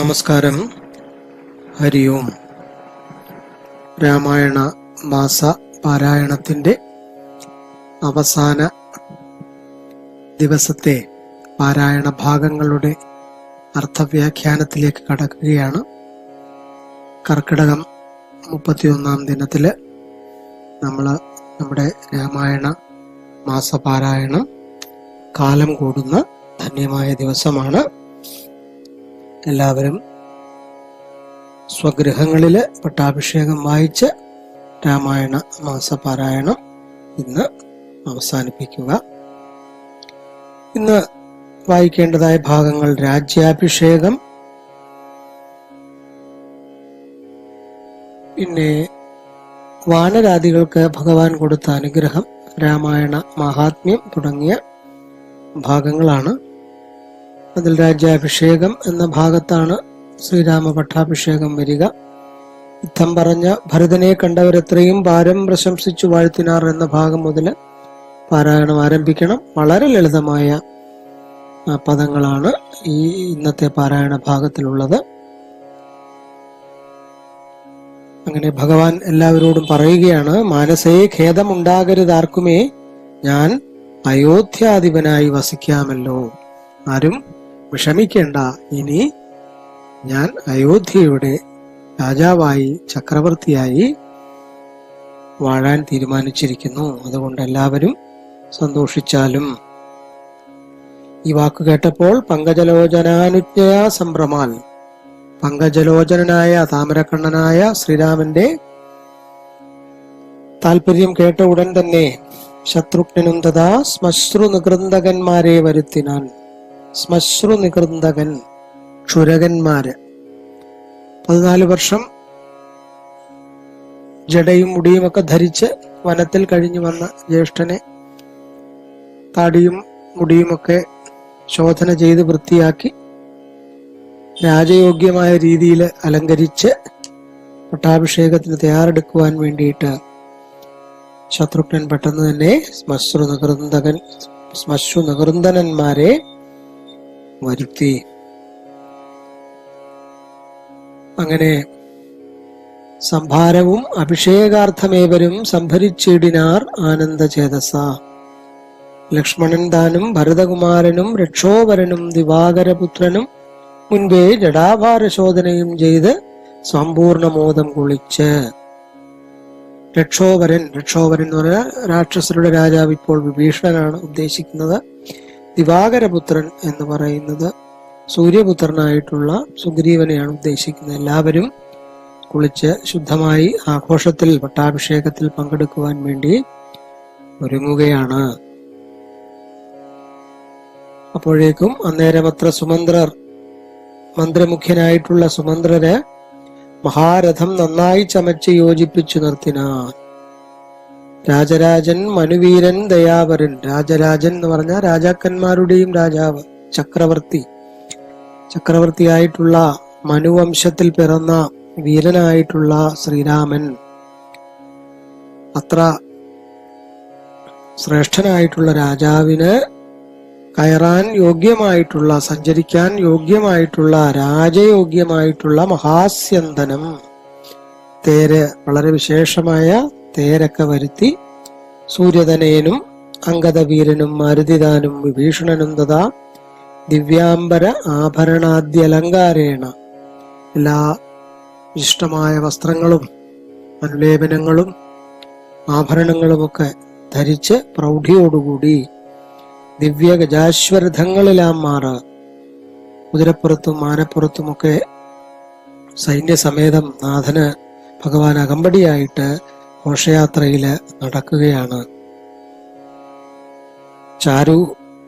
നമസ്കാരം. ഹരി ഓം. രാമായണ മാസ പാരായണത്തിന്റെ അവസാന ദിവസത്തെ പാരായണ ഭാഗങ്ങളുടെ അർത്ഥവ്യാഖ്യാനത്തിലേക്ക് കടക്കുകയാണ്. കർക്കിടകം 31-ാം ദിനത്തില് നമ്മുടെ രാമായണ മാസപാരായണം കാലം കൂടുന്ന ധന്യമായ ദിവസമാണ്. എല്ലാവരും സ്വഗൃഹങ്ങളില് പട്ടാഭിഷേകം വായിച്ച് രാമായണ മാസപാരായണം ഇന്ന് അവസാനിപ്പിക്കുക. ഇന്ന് വായിക്കേണ്ടതായ ഭാഗങ്ങൾ: രാജ്യാഭിഷേകം, പിന്നെ വാനരാദികൾക്ക് ഭഗവാൻ കൊടുത്ത അനുഗ്രഹം, രാമായണ മഹാത്മ്യം തുടങ്ങിയ ഭാഗങ്ങളാണ്. അതിൽ രാജ്യാഭിഷേകം എന്ന ഭാഗത്താണ് ശ്രീരാമ പട്ടാഭിഷേകം വരിക. യുദ്ധം പറഞ്ഞ ഭരതനെ കണ്ടവരെത്രയും പാരം പ്രശംസിച്ചു വാഴ്ത്തിനാർ എന്ന ഭാഗം മുതൽ പാരായണം ആരംഭിക്കണം. വളരെ ലളിതമായ പദങ്ങളാണ് ഈ ഇന്നത്തെ പാരായണ ഭാഗത്തിലുള്ളത്. അങ്ങനെ ഭഗവാൻ എല്ലാവരോടും പറയുകയാണ്: മാനസേ ഖേദമുണ്ടാകരുതാർക്കുമേ, ഞാൻ അയോധ്യാധിപനായി വസിക്കാമല്ലോ. ആരും വിഷമിക്കേണ്ട, ഇനി ഞാൻ അയോധ്യയുടെ രാജാവായി ചക്രവർത്തിയായി വാഴാൻ തീരുമാനിച്ചിരിക്കുന്നു. അതുകൊണ്ട് എല്ലാവരും സന്തോഷിച്ചാലും. ഈ വാക്ക് കേട്ടപ്പോൾ പങ്കജലോചനാനുജ്ഞയാ സംഭ്രമാൽ, പങ്കജലോചനായ താമരക്കണ്ണനായ ശ്രീരാമന്റെ താല്പര്യം കേട്ട ഉടൻ തന്നെ ശത്രുഘ്നനും തഥാ ശ്മശ്രു നികൃന്ദകന്മാരെ വരുത്തിനാൻ. ശ്മശ്രു നികൃന്ദകൻ, ക്ഷുരകന്മാര്. 14 വർഷം ജടയും മുടിയും ഒക്കെ ധരിച്ച് വനത്തിൽ കഴിഞ്ഞു വന്ന ജ്യേഷ്ഠനെ താടിയും മുടിയുമൊക്കെ ശോധന ചെയ്ത് വൃത്തിയാക്കി രാജയോഗ്യമായ രീതിയിൽ അലങ്കരിച്ച് പട്ടാഭിഷേകത്തിന് തയ്യാറെടുക്കുവാൻ വേണ്ടിയിട്ട് ശത്രുഘ്നൻ പെട്ടെന്ന് തന്നെ ശ്മശ്രു നികൃന്ദനന്മാരെ വരുത്തി. അങ്ങനെ സംഭാരവും അഭിഷേകാർത്ഥമേവരും സംഭരിച്ചിടിനാർ ആനന്ദചേതസ. ലക്ഷ്മണൻ താനും ഭരതകുമാരനും രക്ഷോവരനും ദിവാകരപുത്രനും മുൻപേ ജടാഭാരശോധനയും ചെയ്ത് സമ്പൂർണമോദം കുളിച്ച്. രക്ഷോവരൻ എന്ന് പറഞ്ഞാൽ രാക്ഷസരുടെ രാജാവ് ഇപ്പോൾ വിഭീഷണനാണ് ഉദ്ദേശിക്കുന്നത്. ദിവാകരപുത്രൻ എന്ന് പറയുന്നത് സൂര്യപുത്രനായിട്ടുള്ള സുഗ്രീവനെയാണ് ഉദ്ദേശിക്കുന്നത്. എല്ലാവരും കുളിച്ച് ശുദ്ധമായി ആഘോഷത്തിൽ പട്ടാഭിഷേകത്തിൽ പങ്കെടുക്കുവാൻ വേണ്ടി ഒരുങ്ങുകയാണ്. അപ്പോഴേക്കും അന്നേരമത്ര സുമന്ത്രർ, മന്ത്രമുഖ്യനായിട്ടുള്ള സുമന്ത്രര് മഹാരഥം നന്നായി ചമച്ച് യോജിപ്പിച്ചു നിർത്തിനാൻ. രാജരാജൻ, മനുവീരൻ, ദയാവരൻ. രാജരാജൻ എന്ന് പറഞ്ഞാൽ രാജാക്കന്മാരുടെയും രാജാവ്, ചക്രവർത്തിയായിട്ടുള്ള മനുവംശത്തിൽ പിറന്ന വീരനായിട്ടുള്ള ശ്രീരാമൻ. അത്ര ശ്രേഷ്ഠനായിട്ടുള്ള രാജാവിന് കയറാൻ യോഗ്യമായിട്ടുള്ള, സഞ്ചരിക്കാൻ യോഗ്യമായിട്ടുള്ള, രാജയോഗ്യമായിട്ടുള്ള മഹാസ്യന്തനം തേര്, വളരെ വിശേഷമായ തേരൊക്കെ വരുത്തി സൂര്യതനയനും അംഗദവീരനും മാരുതിദാനും വിഭീഷണനും തഥാ ദിവ്യാംബര ആഭരണാദ്യലങ്കാരേണ, എല്ലാ ഇഷ്ടമായ വസ്ത്രങ്ങളും അനുലേപനങ്ങളും ആഭരണങ്ങളുമൊക്കെ ധരിച്ച് പ്രൗഢിയോടുകൂടി ദിവ്യ ഗജാശ്വരഥങ്ങളിലാം മാറ്, കുതിരപ്പുറത്തും ആനപ്പുറത്തുമൊക്കെ സൈന്യസമേതം നാഥന് ഭഗവാൻ അകമ്പടിയായിട്ട് ഘോഷയാത്രയില് നടക്കുകയാണ്.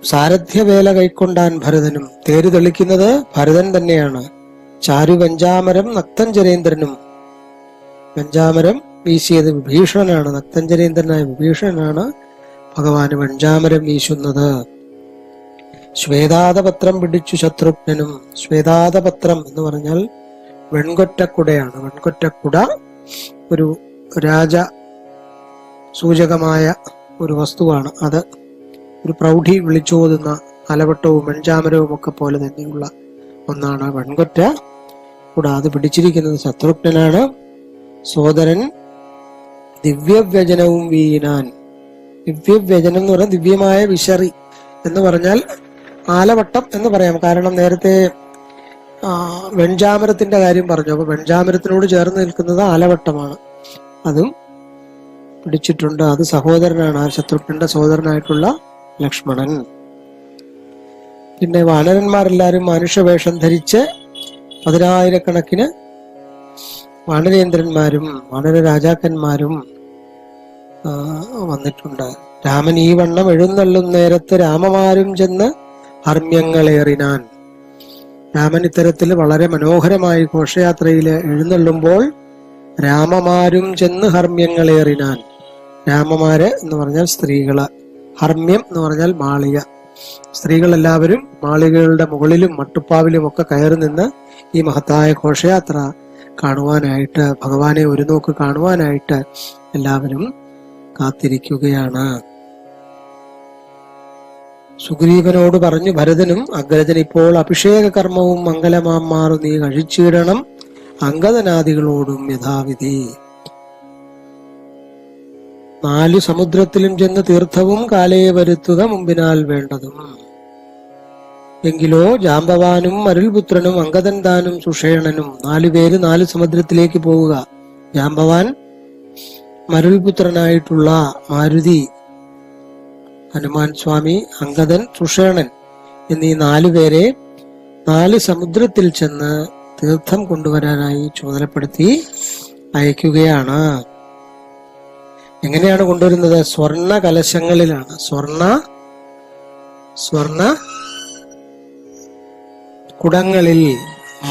സാരഥ്യവേല കൈക്കൊണ്ടാൻ ഭരതനും. തേര് തെളിക്കുന്നത് ഭരതൻ തന്നെയാണ്. ചാരു വെഞ്ചാമരം നക്തഞ്ചരേന്ദ്രനും. വെഞ്ചാമരം വീശിയത് വിഭീഷണനാണ്. നക്തഞ്ചരേന്ദ്രനായ വിഭീഷണനാണ് ഭഗവാന് വെഞ്ചാമരം വീശുന്നത്. ശ്വേതാതപത്രം പിടിച്ചു ശത്രുഘ്നനും. ശ്വേതാതപത്രം എന്ന് പറഞ്ഞാൽ വെൺകൊറ്റക്കുടയാണ്. വെൺകൊറ്റക്കുട ഒരു രാജ സൂചകമായ ഒരു വസ്തുവാണ്. അത് ഒരു പ്രൗഢി വിളിച്ചോതുന്ന അലവട്ടവും വെഞ്ചാമരവും ഒക്കെ പോലെ തന്നെയുള്ള ഒന്നാണ് വെൺകൊറ്റ. കൂടാതെ പിടിച്ചിരിക്കുന്നത് ശത്രുഘ്നനാണ്. സോദരൻ ദിവ്യവ്യജനവും വീണാൻ. ദിവ്യവ്യജനം എന്ന് പറഞ്ഞാൽ ദിവ്യമായ വിശറി എന്ന് പറഞ്ഞാൽ ആലവട്ടം എന്ന് പറയാം. കാരണം നേരത്തെ വെൺചാമരത്തിന്റെ കാര്യം പറഞ്ഞു. അപ്പൊ വെൺചാമരത്തിനോട് ചേർന്ന് നിൽക്കുന്നത് ആലവട്ടമാണ്. അതും പിടിച്ചിട്ടുണ്ട്. അത് സഹോദരനാണ്, ആ ശത്രുഘ്നന്റെ സഹോദരനായിട്ടുള്ള ലക്ഷ്മണൻ. പിന്നെ വാനരന്മാരെല്ലാരും മനുഷ്യവേഷം ധരിച്ച് 10,000-കണക്കിന് വാനരേന്ദ്രന്മാരും വാനര രാജാക്കന്മാരും വന്നിട്ടുണ്ട്. രാമൻ ഈ വണ്ണം എഴുന്നള്ളും നേരത്ത് രാമമാരും ചെന്ന് ഹർമ്യങ്ങളേറിനാൻ. രാമൻ ഇത്തരത്തിൽ വളരെ മനോഹരമായി ഘോഷയാത്രയിൽ എഴുന്നള്ളുമ്പോൾ രാമമാരും ചെന്ന് ഹർമ്യങ്ങളേറിനാൻ. രാമമാര് എന്ന് പറഞ്ഞാൽ സ്ത്രീകള്, ഹർമ്യം എന്ന് പറഞ്ഞാൽ മാളിക. സ്ത്രീകളെല്ലാവരും മാളികകളുടെ മുകളിലും മട്ടുപ്പാവിലും ഒക്കെ കയറി നിന്ന് ഈ മഹത്തായ ഘോഷയാത്ര കാണുവാനായിട്ട്, ഭഗവാനെ ഒരു നോക്ക് കാണുവാനായിട്ട് എല്ലാവരും കാത്തിരിക്കുകയാണ്. സുഗ്രീവനോട് പറഞ്ഞു ഭരതനും, അഗ്രജൻ ഇപ്പോൾ അഭിഷേക കർമ്മവും മംഗലമാമാറു നീ കഴിച്ചിടണം, അംഗദനാദികളോടും യഥാവിധി. 4 സമുദ്രത്തിലും ചെന്ന് തീർത്ഥവും കാലേ വരുത്തുക മുമ്പിനാൽ വേണ്ടതും. എങ്കിലോ ജാമ്പവാനും അരുൾപുത്രനും അംഗദൻ താനും സുഷേണനും 4 പേര് 4 സമുദ്രത്തിലേക്ക് പോവുക. ജാമ്പവാൻ, മരുൾപുത്രനായിട്ടുള്ള മാരുതി ഹനുമാൻ സ്വാമി, അംഗദൻ, സുഷേണൻ എന്നീ 4 പേരെ 4 സമുദ്രത്തിൽ ചെന്ന് തീർത്ഥം കൊണ്ടുവരാനായി ചുമതലപ്പെടുത്തി അയക്കുകയാണ്. എങ്ങനെയാണ് കൊണ്ടുവരുന്നത്? സ്വർണ കലശങ്ങളിലാണ്. സ്വർണ കുടങ്ങളിൽ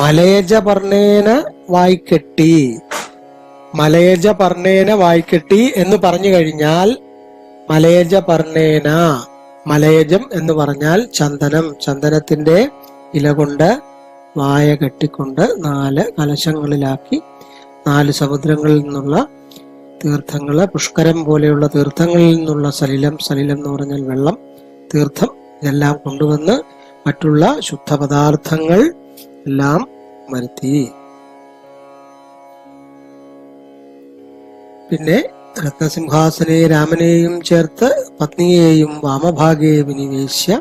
മലയജപർണേന വായ്ക്കെട്ടി. മലയജപർണേന വായ്ക്കെട്ടി എന്ന് പറഞ്ഞു കഴിഞ്ഞാൽ മലയജപർണേന, മലയജം എന്ന് പറഞ്ഞാൽ ചന്ദനം, ചന്ദനത്തിന്റെ ഇല കൊണ്ട് വായ കെട്ടിക്കൊണ്ട് 4 കലശങ്ങളിലാക്കി 4 സമുദ്രങ്ങളിൽ നിന്നുള്ള തീർത്ഥങ്ങള്, പുഷ്കരം പോലെയുള്ള തീർത്ഥങ്ങളിൽ നിന്നുള്ള സലിലം, സലിലം എന്ന് പറഞ്ഞാൽ വെള്ളം, തീർത്ഥം, ഇതെല്ലാം കൊണ്ടുവന്ന് മറ്റുള്ള ശുദ്ധപദാർത്ഥങ്ങൾ എല്ലാം വരുത്തി. പിന്നെ രത്നസിംഹാസനെ രാമനെയും ചേർത്ത് പത്നിയെയും വാമഭാഗേ വിനിവേശ്യ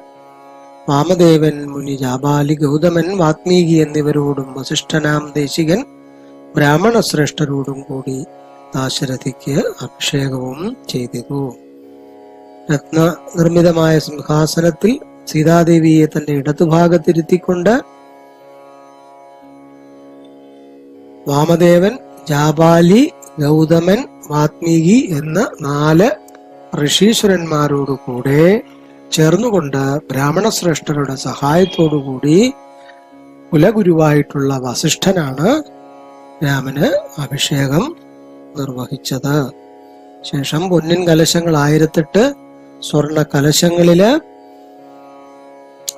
വാമദേവൻ, മുനി, ജാബാലി, ഗൗതമൻ, വാത്മീകി എന്നിവരോടും വസിഷ്ഠനാം ദേശികൻ ബ്രാഹ്മണ ശ്രേഷ്ഠരോടും കൂടി ദാശരഥിക്ക് അഭിഷേകവും ചെയ്തു. രത്ന നിർമ്മിതമായ സിംഹാസനത്തിൽ സീതാദേവിയെ തന്റെ ഇടതുഭാഗത്തിരുത്തിക്കൊണ്ട് വാമദേവൻ, ജാബാലി, ഗൗതമൻ, വാത്മീകി എന്ന 4 ഋഷീശ്വരന്മാരോടു കൂടെ ചേർന്നുകൊണ്ട് ബ്രാഹ്മണ ശ്രേഷ്ഠരുടെ സഹായത്തോടുകൂടി കുലഗുരുവായിട്ടുള്ള വസിഷ്ഠനാണ് രാമന് അഭിഷേകം നിർവഹിച്ചത്. ശേഷം പൊന്നിൻ കലശങ്ങൾ 1008 സ്വർണ കലശങ്ങളില്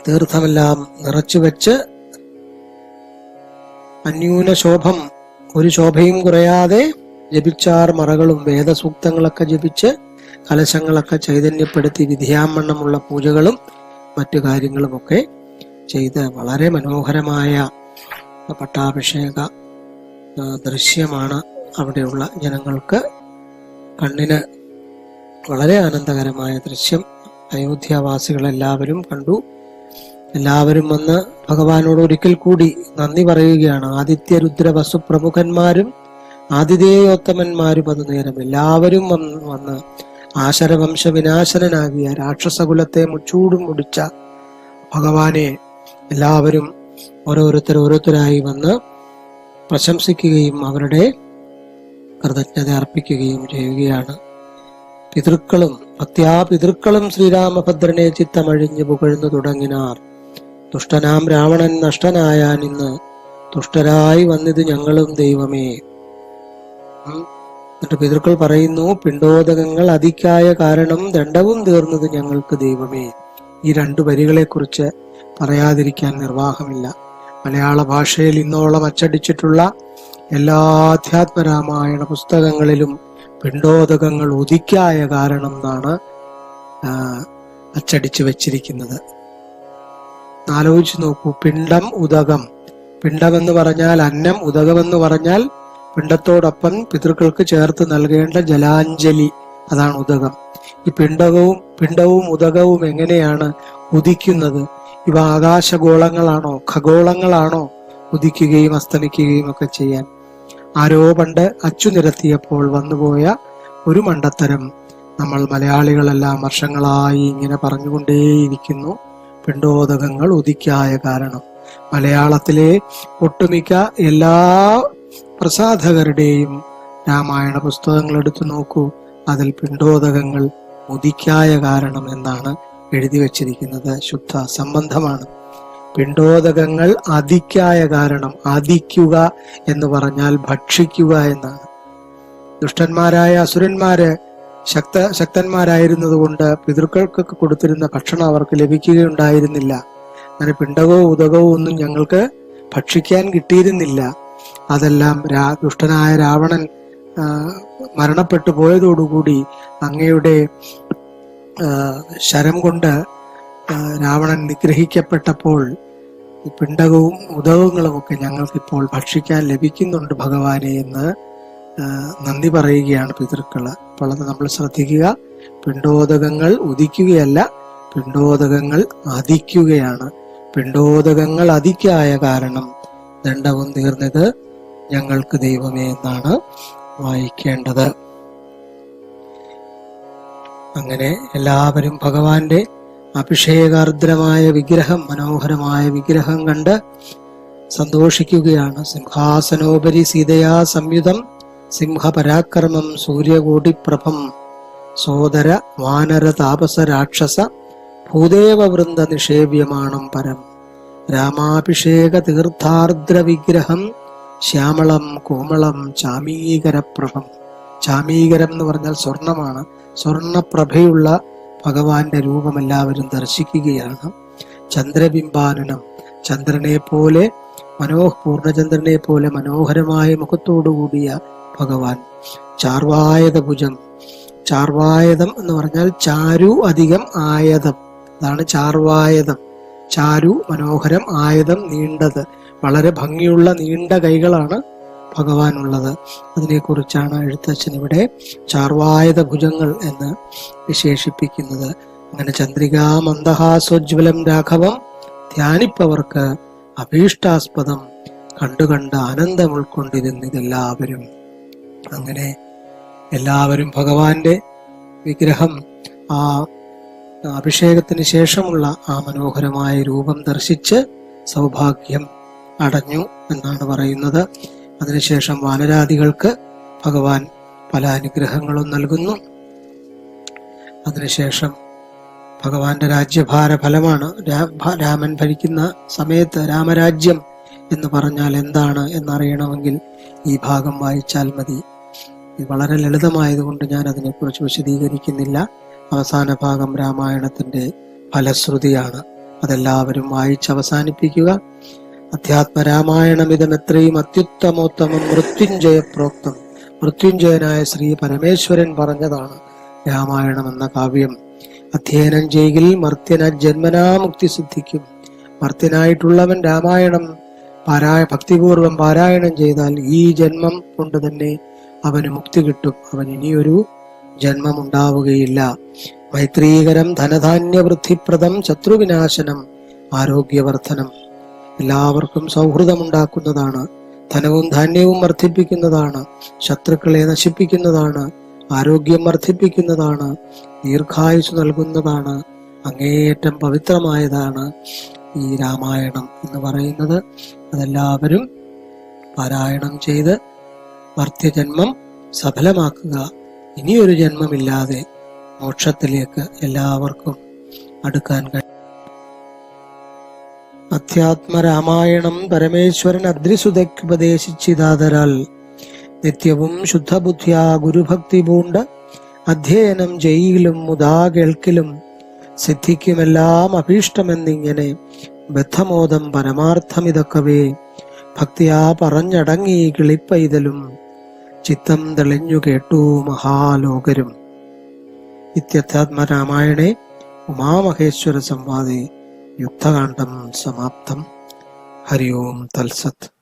തീർത്ഥമെല്ലാം നിറച്ചുവെച്ച് അന്യൂന ശോഭം, ഒരു ശോഭയും കുറയാതെ ജപിച്ചാർ മറകളും വേദസൂക്തങ്ങളൊക്കെ ജപിച്ച് കലശങ്ങളൊക്കെ ചൈതന്യപ്പെടുത്തി വിധിയാമണ്ണമുള്ള പൂജകളും മറ്റു കാര്യങ്ങളുമൊക്കെ ചെയ്ത് വളരെ മനോഹരമായ പട്ടാഭിഷേക ദൃശ്യമാണ് അവിടെയുള്ള ജനങ്ങൾക്ക് കണ്ണിന് വളരെ ആനന്ദകരമായ ദൃശ്യം അയോധ്യാവാസികളെല്ലാവരും കണ്ടു. എല്ലാവരും വന്ന് ഭഗവാനോട് ഒരിക്കൽ കൂടി നന്ദി പറയുകയാണ്. ആദിത്യ രുദ്ര വസു പ്രമുഖന്മാരും ആതിഥേയോത്തമന്മാരും അത് നേരം എല്ലാവരും വന്ന് ആശരവംശ വിനാശനാകിയ രാക്ഷസകുലത്തെ മുച്ചൂടും മുടിച്ച ഭഗവാനെ എല്ലാവരും ഓരോരുത്തരായി വന്ന് പ്രശംസിക്കുകയും അവരുടെ കൃതജ്ഞത അർപ്പിക്കുകയും ചെയ്യുകയാണ്. പിതൃക്കളും പിതൃക്കളും ശ്രീരാമഭദ്രനെ ചിത്തമഴിഞ്ഞ് പുകഴ്ന്നു തുടങ്ങിനാർ. ദുഷ്ടനാം രാവണൻ നഷ്ടനായാൻ ഇന്ന് തുഷ്ടരായി വന്നിത് ഞങ്ങളും ദൈവമേ. എന്നിട്ട് പിതൃക്കൾ പറയുന്നു, പിണ്ടോദകങ്ങൾ അതിക്കായ കാരണം ദണ്ഡവും തീർന്നത് ഞങ്ങൾക്ക് ദൈവമേ. ഈ 2 വരികളെ കുറിച്ച് പറയാതിരിക്കാൻ നിർവാഹമില്ല. മലയാള ഭാഷയിൽ ഇന്നോളം അച്ചടിച്ചിട്ടുള്ള എല്ലാ അധ്യാത്മരാമായണ പുസ്തകങ്ങളിലും പിണ്ടോദകങ്ങൾ ഉദിക്കായ കാരണം എന്നാണ് അച്ചടിച്ചു വെച്ചിരിക്കുന്നത്. ആലോചിച്ച് നോക്കൂ, പിണ്ടം ഉദകം പിണ്ടമെന്ന് പറഞ്ഞാൽ അന്നം, ഉദകമെന്ന് പറഞ്ഞാൽ പിണ്ടത്തോടൊപ്പം പിതൃക്കൾക്ക് ചേർത്ത് നൽകേണ്ട ജലാഞ്ജലി, അതാണ് ഉദകം. ഈ പിണ്ടവും ഉദകവും എങ്ങനെയാണ് ഉദിക്കുന്നത്? ഇവ ആകാശഗോളങ്ങളാണോ, ഖഗോളങ്ങളാണോ ഉദിക്കുകയും അസ്തമിക്കുകയും ഒക്കെ ചെയ്യാൻ? ആരോ പണ്ട് അച്ചു നിരത്തിയപ്പോൾ വന്നുപോയ ഒരു മണ്ടത്തരം നമ്മൾ മലയാളികളെല്ലാം വർഷങ്ങളായി ഇങ്ങനെ പറഞ്ഞുകൊണ്ടേയിരിക്കുന്നു. പിണ്ടോദകങ്ങൾ ഉദിക്കായ കാരണം. മലയാളത്തിലെ ഒട്ടുമിക്ക എല്ലാ പ്രസാധകരുടെയും രാമായണ പുസ്തകങ്ങൾ എടുത്തു നോക്കൂ. അതിൽ പിണ്ടോദകങ്ങൾ ഉദിക്കായ കാരണം എന്നാണ് എഴുതി വച്ചിരിക്കുന്നത്. ശുദ്ധ സംബന്ധമാണ്. പിണ്ടോദകങ്ങൾ അദിക്കായ കാരണം. അദിക്കുക എന്ന് പറഞ്ഞാൽ ഭക്ഷിക്കുക എന്നാണ്. ദുഷ്ടന്മാരായ അസുരന്മാര് ശക്തന്മാരായിരുന്നത് കൊണ്ട് പിതൃക്കൾക്കൊക്കെ കൊടുത്തിരുന്ന ഭക്ഷണം അവർക്ക് ലഭിക്കുകയുണ്ടായിരുന്നില്ല. അങ്ങനെ പിണ്ടകവും ഉദകവും ഒന്നും ഞങ്ങൾക്ക് ഭക്ഷിക്കാൻ കിട്ടിയിരുന്നില്ല. അതെല്ലാം ദുഷ്ടനായ രാവണൻ മരണപ്പെട്ടു പോയതോടുകൂടി അങ്ങയുടെ ശരം കൊണ്ട് രാവണൻ നിഗ്രഹിക്കപ്പെട്ടപ്പോൾ പിണ്ടകവും ഉദകങ്ങളും ഒക്കെ ഞങ്ങൾക്കിപ്പോൾ ഭക്ഷിക്കാൻ ലഭിക്കുന്നുണ്ട് ഭഗവാനെ എന്ന് നന്ദി പറയുകയാണ് പിതൃക്കള്. അപ്പോൾ അത് നമ്മൾ ശ്രദ്ധിക്കുക. പിണ്ടോദകങ്ങൾ ഉദിക്കുകയല്ല, പിണ്ടോദകങ്ങൾ അദിക്കുകയാണ്. പിണ്ടോദകങ്ങൾ അദിക്കായ കാരണം ദണ്ഡവും തീർന്നത് ഞങ്ങൾക്ക് ദൈവമേ എന്നാണ് വായിക്കേണ്ടത്. അങ്ങനെ എല്ലാവരും ഭഗവാന്റെ അഭിഷേകാർദ്രമായ വിഗ്രഹം, മനോഹരമായ വിഗ്രഹം കണ്ട് സന്തോഷിക്കുകയാണ്. സിംഹാസനോപരി സീതയാ സംയുതം സിംഹപരാക്രമം സൂര്യകോടിപ്രഭം സോദര വാനര താപസ രാക്ഷസ ഭൂദേവവൃന്ദ നിഷേവ്യമാണം പരം രാമാഭിഷേക തീർത്ഥാർദ്ര വിഗ്രഹം ശ്യാമളം കോമളം ചാമീകരപ്രഭം. ചാമീകരം എന്ന് പറഞ്ഞാൽ സ്വർണമാണ്. സ്വർണപ്രഭയുള്ള ഭഗവാന്റെ രൂപം എല്ലാവരും ദർശിക്കുകയാണ്. ചന്ദ്രബിംബാനുനം, ചന്ദ്രനെ പോലെ പൂർണ്ണചന്ദ്രനെ പോലെ മനോഹരമായ മുഖത്തോടുകൂടിയ ഭഗവാൻ. ചാർവായത ഭുജം, ചാർവായതം എന്ന് പറഞ്ഞാൽ ചാരു അധികം ആയതം, അതാണ് ചാർവായതം. ചാരു മനോഹരം, ആയതം നീണ്ടത്. വളരെ ഭംഗിയുള്ള നീണ്ട കൈകളാണ് ഭഗവാനുള്ളത്. അതിനെക്കുറിച്ചാണ് എഴുത്തച്ഛൻ ഇവിടെ ചാർവായത ഭുജങ്ങൾ എന്ന് വിശേഷിപ്പിക്കുന്നത്. അങ്ങനെ ചന്ദ്രികാ മന്ദഹാസോജ്വലം രാഘവം ധ്യാനിപ്പവർക്ക് അഭീഷ്ടാസ്പദം കണ്ടുകണ്ട് ആനന്ദം ഉൾക്കൊണ്ടിരുന്നിതെല്ലാവരും. അങ്ങനെ എല്ലാവരും ഭഗവാന്റെ വിഗ്രഹം, ആ അഭിഷേകത്തിന് ശേഷമുള്ള ആ മനോഹരമായ രൂപം ദർശിച്ച് സൗഭാഗ്യം അടഞ്ഞു എന്നാണ് പറയുന്നത്. അതിനുശേഷം വാനരാദികൾക്ക് ഭഗവാൻ പല അനുഗ്രഹങ്ങളും നൽകുന്നു. അതിനുശേഷം ഭഗവാന്റെ രാജ്യഭാര ഫലമാണ്. രാമൻ ഭരിക്കുന്ന സമയത്ത് രാമരാജ്യം എന്ന് പറഞ്ഞാൽ എന്താണ് എന്നറിയണമെങ്കിൽ ഈ ഭാഗം വായിച്ചാൽ മതി. ഇത് വളരെ ലളിതമായതുകൊണ്ട് ഞാൻ അതിനെക്കുറിച്ച് വിശദീകരിക്കുന്നില്ല. അവസാന ഭാഗം രാമായണത്തിന്റെ ഫലശ്രുതിയാണ്. അതെല്ലാവരും വായിച്ച് അവസാനിപ്പിക്കുക. അധ്യാത്മരാമായണമിതം എത്രയും അത്യുത്തമോത്തമം മൃത്യുഞ്ജയ പ്രോക്തം. മൃത്യുഞ്ജയനായ ശ്രീ പരമേശ്വരൻ പറഞ്ഞതാണ് രാമായണം എന്ന കാവ്യം. അധ്യയനം ചെയ്യിൽ മർത്യന ജന്മനാമുക്തി സിദ്ധിക്കും. മർത്യനായിട്ടുള്ളവൻ രാമായണം ഭക്തിപൂർവം പാരായണം ചെയ്താൽ ഈ ജന്മം കൊണ്ട് തന്നെ അവന് മുക്തി കിട്ടും. അവൻ ഇനിയൊരു ജന്മം ഉണ്ടാവുകയില്ല. മൈത്രീകരം ധനധാന്യവൃദ്ധിപ്രദം ശത്രുവിനാശനം ആരോഗ്യവർദ്ധനം. എല്ലാവർക്കും സൗഹൃദമുണ്ടാക്കുന്നതാണ്. ധനവും ധാന്യവും വർദ്ധിപ്പിക്കുന്നതാണ്. ശത്രുക്കളെ നശിപ്പിക്കുന്നതാണ്. ആരോഗ്യം വർദ്ധിപ്പിക്കുന്നതാണ്. ദീർഘായുസ് നൽകുന്നതാണ്. അങ്ങേയറ്റം പവിത്രമായതാണ് ഈ രാമായണം എന്ന് പറയുന്നത്. അതെല്ലാവരും പാരായണം ചെയ്ത് മർത്യജന്മം സഫലമാക്കുക. ഇനിയൊരു ജന്മമില്ലാതെ മോക്ഷത്തിലേക്ക് എല്ലാവർക്കും അടുക്കാൻ കഴിയും. അധ്യാത്മരാമായണം പരമേശ്വരൻ അദ്രിസുതയ്ക്ക് ഉപദേശിച്ചിതാതരാൽ നിത്യവും ശുദ്ധബുദ്ധ്യാ ഗുരുഭക്തി പൂണ്ട് അധ്യയനം ചെയ്യിലും മുതാ കേൾക്കിലും സിദ്ധിക്കുമെല്ലാം അഭീഷ്ടമെന്നിങ്ങനെ ബദ്ധമോദം പരമാർത്ഥമിതൊക്കവേ ഭക്തിയാ പറഞ്ഞടങ്ങി കിളിപ്പൈതലും ചിത്തം തെളിഞ്ഞു കേട്ടു മഹാലോകരും. ഇത്യധ്യാത്മരാമായണേ ഉമാമഹേശ്വര സംവാദേ യുക്തകാണ്ഡം സമാപ്തം. ഹരി ഓം തൽസത്ത്.